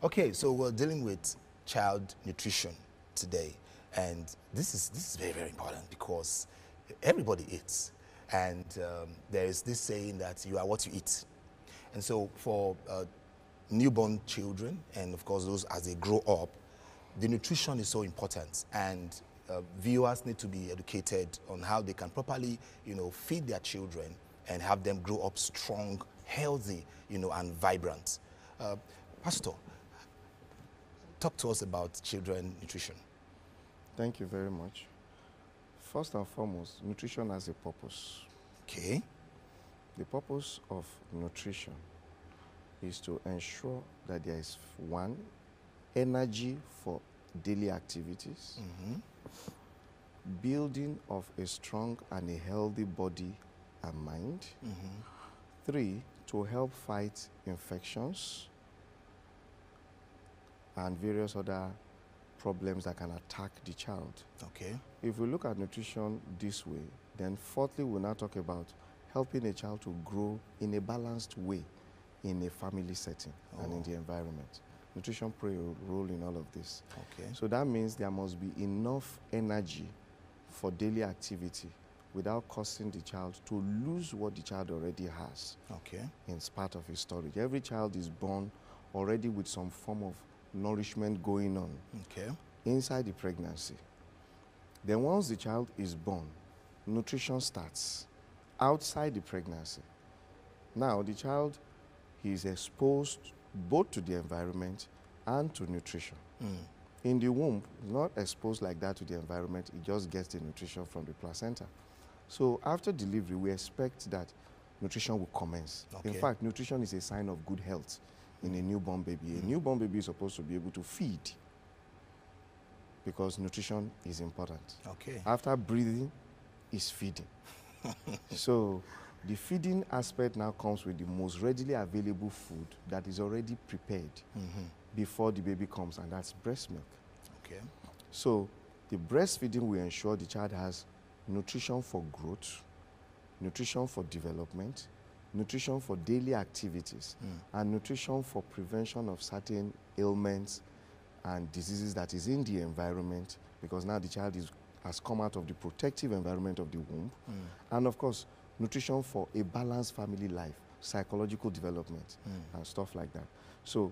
Okay, so we're dealing with child nutrition today, and this is very, very important because everybody eats, and there is this saying that you are what you eat. And so for newborn children, and of course those as they grow up, the nutrition is so important, and viewers need to be educated on how they can properly, feed their children and have them grow up strong, healthy, and vibrant. Pastor, talk to us about children nutrition. Thank you very much. First and foremost, nutrition has a purpose. Okay. The purpose of nutrition is to ensure that there is, one, energy for daily activities, building of a strong and a healthy body and mind. Three, to help fight infections and various other problems that can attack the child. Okay. If we look at nutrition this way, then fourthly, we'll now talk about helping a child to grow in a balanced way in a family setting and in the environment. Nutrition plays a role in all of this. Okay. So that means there must be enough energy for daily activity without causing the child to lose what the child already has. Okay. In part of his storage. Every child is born already with some form of nourishment going on inside the pregnancy. Then once the child is born, nutrition starts outside the pregnancy. Now the child is exposed both to the environment and to nutrition. In the womb, not exposed like that to the environment, it just gets the nutrition from the placenta. So after delivery, we expect that nutrition will commence. Okay. In fact, nutrition is a sign of good health in a newborn baby. A newborn baby is supposed to be able to feed because nutrition is important. Okay. After breathing is feeding. So the feeding aspect now comes with the most readily available food that is already prepared before the baby comes, and that's breast milk. Okay. So the breastfeeding will ensure the child has nutrition for growth, nutrition for development, nutrition for daily activities, and nutrition for prevention of certain ailments and diseases that is in the environment, because now the child has come out of the protective environment of the womb. And of course, nutrition for a balanced family life, psychological development, and stuff like that. So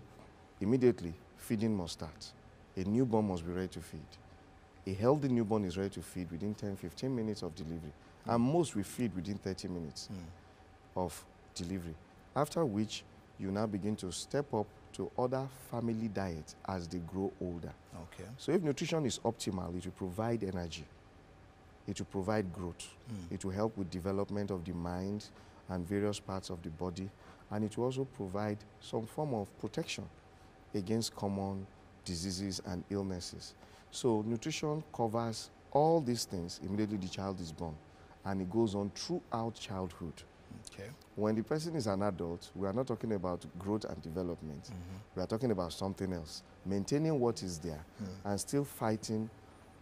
immediately, feeding must start. A newborn must be ready to feed. A healthy newborn is ready to feed within 10-15 minutes of delivery. And most we feed within 30 minutes of delivery. After which, you now begin to step up to other family diets as they grow older. Okay. So if nutrition is optimal, it will provide energy. It will provide growth. It will help with development of the mind and various parts of the body. And it will also provide some form of protection against common diseases and illnesses. So nutrition covers all these things immediately the child is born, and it goes on throughout childhood. Okay. When the person is an adult, we are not talking about growth and development. We are talking about something else, maintaining what is there and still fighting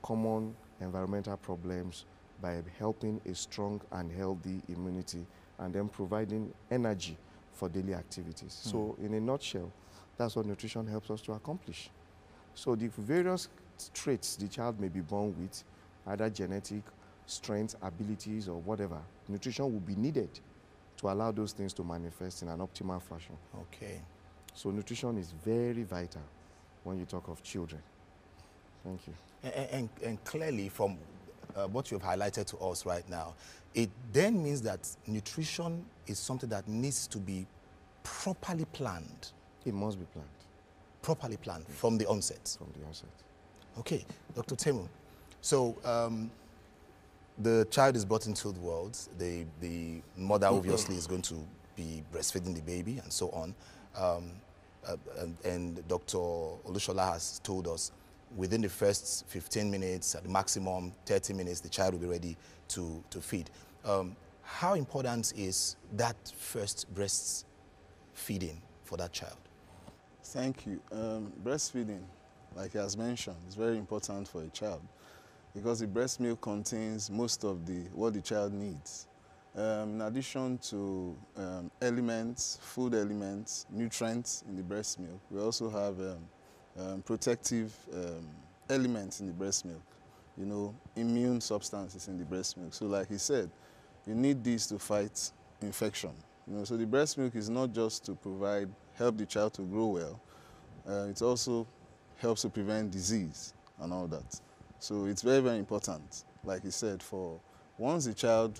common environmental problems by helping a strong and healthy immunity and then providing energy for daily activities. So in a nutshell, that's what nutrition helps us to accomplish. So the various traits the child may be born with, either genetic, strengths, abilities, or whatever, nutrition will be needed to allow those things to manifest in an optimal fashion. Okay. So nutrition is very vital when you talk of children. Thank you. And clearly from what you've highlighted to us right now, it then means that nutrition is something that needs to be properly planned. It must be planned. Properly planned from the onset. From the onset. Okay, Dr. Temu. So the child is brought into the world. The mother obviously is going to be breastfeeding the baby and so on. And Dr. Olushola has told us within the first 15 minutes, at the maximum 30 minutes, the child will be ready to feed. How important is that first breastfeeding for that child? Thank you. Breastfeeding, like he has mentioned, is very important for a child because the breast milk contains most of what the child needs. In addition to elements, food elements, nutrients in the breast milk, we also have protective elements in the breast milk, you know, immune substances in the breast milk. So like he said, you need these to fight infection. You know, so the breast milk is not just to help the child to grow well, it also helps to prevent disease and all that. So it's very, very important, like he said, for once the child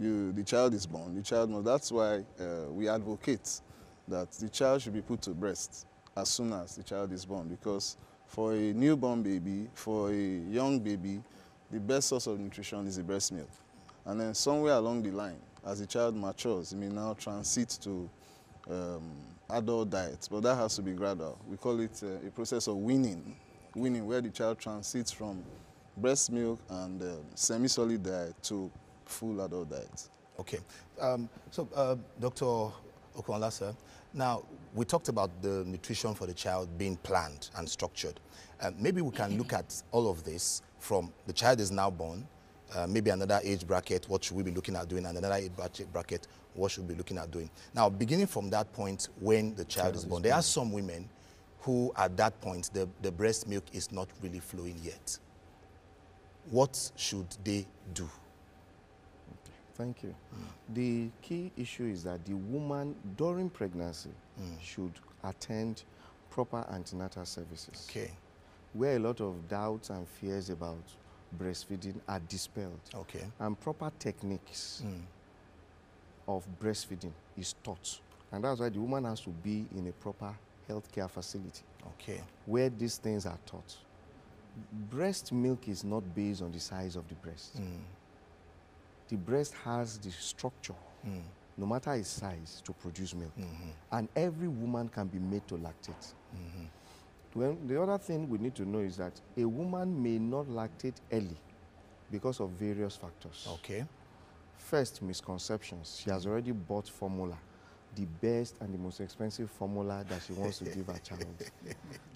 is born, that's why we advocate that the child should be put to breast as soon as the child is born, because for a newborn baby, for a young baby, the best source of nutrition is the breast milk. And then somewhere along the line, as the child matures, it may now transit to adult diet, but that has to be gradual. We call it a process of weaning, where the child transits from breast milk and semi-solid diet to full adult diet. Okay. Dr. Okonla, sir, now we talked about the nutrition for the child being planned and structured. Maybe we can look at all of this from the child is now born, maybe another age bracket, what should we be looking at doing, and another age bracket, what should we be looking at doing. Now, beginning from that point when the child is born, there are some women who at that point, the breast milk is not really flowing yet. What should they do? Thank you. The key issue is that the woman during pregnancy should attend proper antenatal services. Okay. Where a lot of doubts and fears about breastfeeding are dispelled. Okay. And proper techniques of breastfeeding is taught. And that's why the woman has to be in a proper healthcare facility. Okay. Where these things are taught. Breast milk is not based on the size of the breast. The breast has the structure, no matter its size, to produce milk. And every woman can be made to lactate. Well, the other thing we need to know is that a woman may not lactate early because of various factors. Okay. First, misconceptions. She has already bought formula, the best and the most expensive formula that she wants to give her child.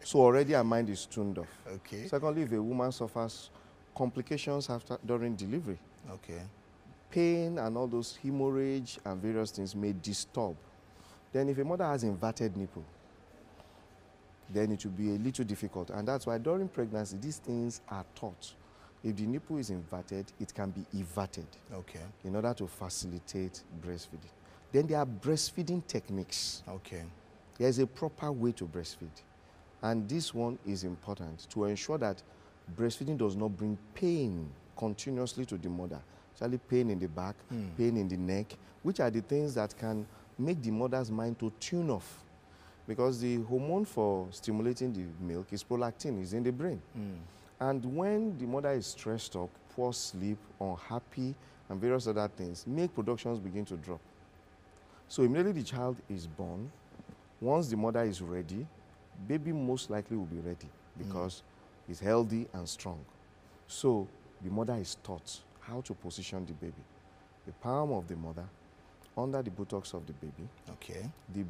So already her mind is tuned off. Okay. Secondly, if a woman suffers complications during delivery, okay, pain and all those hemorrhage and various things may disturb. Then if a mother has inverted nipple, then it will be a little difficult. And that's why during pregnancy, these things are taught. If the nipple is inverted, it can be everted. Okay. In order to facilitate breastfeeding. Then there are breastfeeding techniques. Okay. There's a proper way to breastfeed. And this one is important to ensure that breastfeeding does not bring pain continuously to the mother. Especially pain in the back, pain in the neck, which are the things that can make the mother's mind to tune off. Because the hormone for stimulating the milk is prolactin, is in the brain. And when the mother is stressed up, poor sleep, unhappy, and various other things, milk productions begin to drop. So immediately the child is born, once the mother is ready, baby most likely will be ready because it's healthy and strong. So the mother is taught how to position the baby. The palm of the mother, under the buttocks of the baby. Okay. The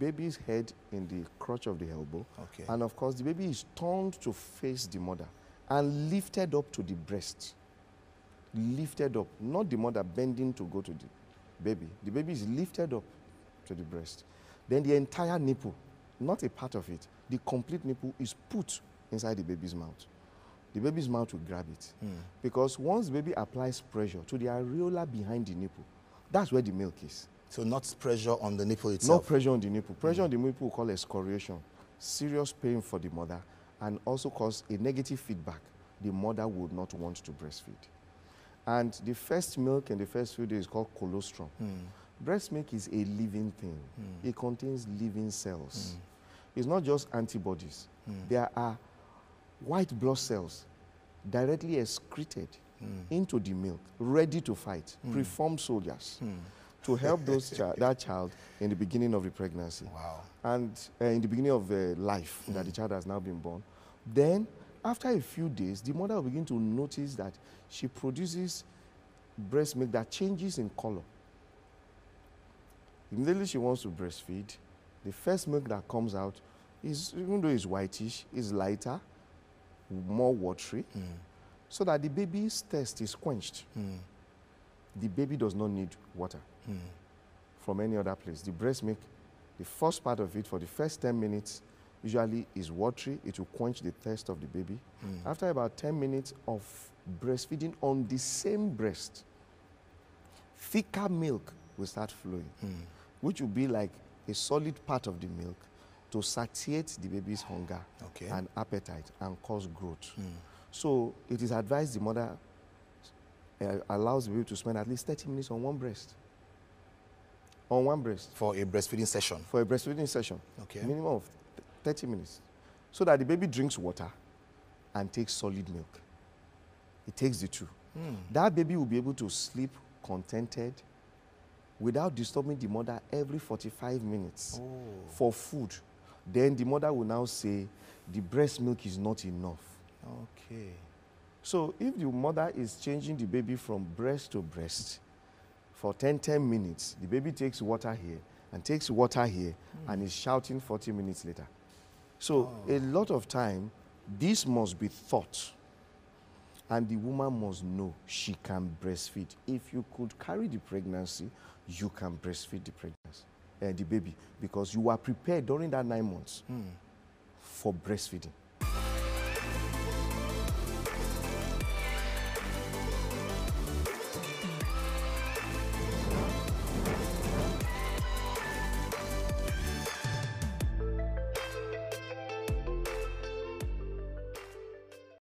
baby's head in the crotch of the elbow. Okay. And of course, the baby is turned to face the mother and lifted up to the breast. Lifted up, not the mother bending to go to the baby. The baby is lifted up to the breast. Then the entire nipple, not a part of it, the complete nipple is put inside the baby's mouth. The baby's mouth will grab it. Because once the baby applies pressure to the areola behind the nipple, that's where the milk is. So not pressure on the nipple itself? No pressure on the nipple. Pressure on the nipple we call excoriation. Serious pain for the mother and also cause a negative feedback. The mother would not want to breastfeed. And the first milk in the first few days is called colostrum. Breast milk is a living thing. It contains living cells. It's not just antibodies. There are white blood cells directly excreted into the milk, ready to fight, preformed soldiers to help that child in the beginning of the pregnancy. Wow. And in the beginning of life that the child has now been born. Then, after a few days, the mother will begin to notice that she produces breast milk that changes in color. Immediately she wants to breastfeed. The first milk that comes out is, even though it's whitish, is lighter, more watery, so that the baby's thirst is quenched. the baby does not need water from any other place. The breast milk, the first part of it for the first 10 minutes usually is watery. It will quench the thirst of the baby. After about 10 minutes of breastfeeding on the same breast, thicker milk will start flowing, which will be like a solid part of the milk to satiate the baby's hunger and appetite and cause growth. So it is advised the mother allows the baby to spend at least 30 minutes on one breast. On one breast. For a breastfeeding session? For a breastfeeding session. Okay. Minimum of 30 minutes. So that the baby drinks water and takes solid milk. It takes the two. That baby will be able to sleep contented without disturbing the mother every 45 minutes for food. Then the mother will now say, the breast milk is not enough. Okay. So if the mother is changing the baby from breast to breast for 10 minutes, the baby takes water here and takes water here and is shouting 40 minutes later. So a lot of time, this must be taught. And the woman must know she can breastfeed. If you could carry the pregnancy, you can breastfeed the pregnancy, the baby, because you are prepared during that 9 months for breastfeeding.